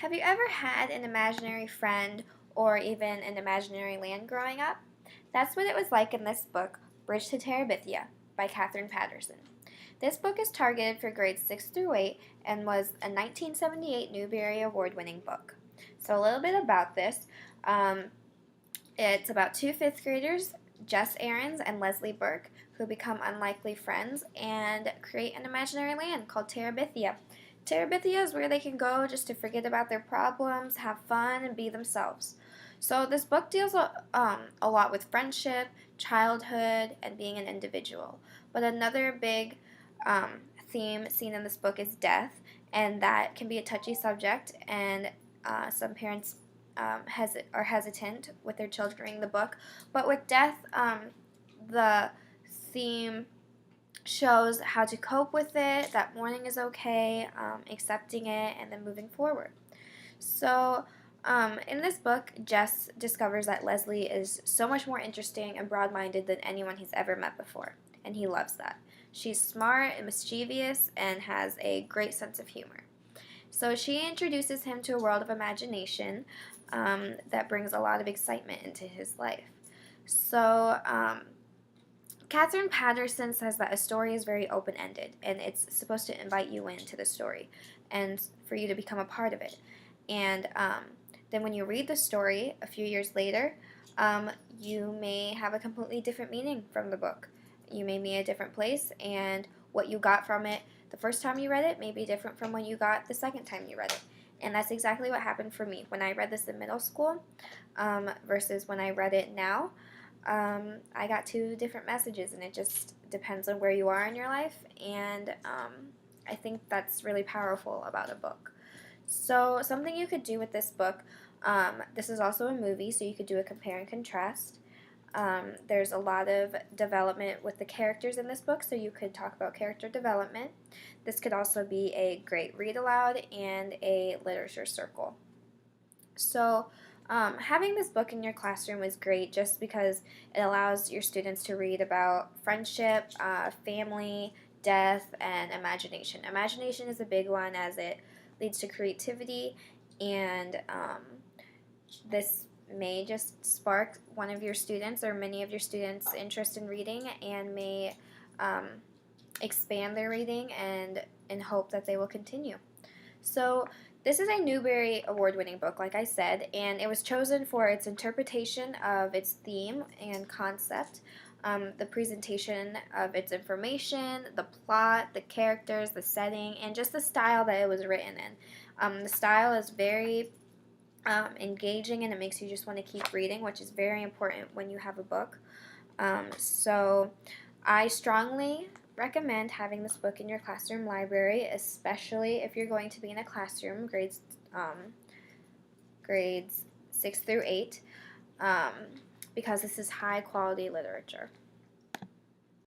Have you ever had an imaginary friend or even an imaginary land growing up? That's what it was like in this book, Bridge to Terabithia by Katherine Patterson. This book is targeted for grades 6 through 8 and was a 1978 Newbery Award winning book. So, a little bit about this. Um, it's about two fifth graders, Jess Aarons and Leslie Burke, who become unlikely friends and create an imaginary land called Terabithia. Terabithia is where they can go just to forget about their problems, have fun, and be themselves. So this book deals a lot with friendship, childhood, and being an individual. But another big theme seen in this book is death, and that can be a touchy subject, and some parents are hesitant with their children reading the book. But with death, the theme shows how to cope with it, that mourning is okay, accepting it, and then moving forward. So, in this book, Jess discovers that Leslie is so much more interesting and broad minded than anyone he's ever met before, and he loves that. She's smart and mischievous and has a great sense of humor. So, she introduces him to a world of imagination that brings a lot of excitement into his life. So, Katherine Patterson says that a story is very open ended and it's supposed to invite you into the story and for you to become a part of it. And then when you read the story a few years later, you may have a completely different meaning from the book. You may be in a different place, and what you got from it the first time you read it may be different from what you got the second time you read it. And that's exactly what happened for me when I read this in middle school versus when I read it now. I got two different messages, and it just depends on where you are in your life, and I think that's really powerful about a book. So, something you could do with this book, this is also a movie, so you could do a compare and contrast. There's a lot of development with the characters in this book, so you could talk about character development. This could also be a great read aloud and a literature circle. So, having this book in your classroom is great just because it allows your students to read about friendship, family, death, and imagination. Imagination is a big one as it leads to creativity, and this may just spark one of your students or many of your students' interest in reading and may expand their reading and hope that they will continue. So, this is a Newbery Award-winning book, like I said, and it was chosen for its interpretation of its theme and concept, the presentation of its information, the plot, the characters, the setting, and just the style that it was written in. The style is very engaging, and it makes you just want to keep reading, which is very important when you have a book. So I strongly recommend having this book in your classroom library, especially if you're going to be in a classroom, grades 6 through 8, because this is high quality literature.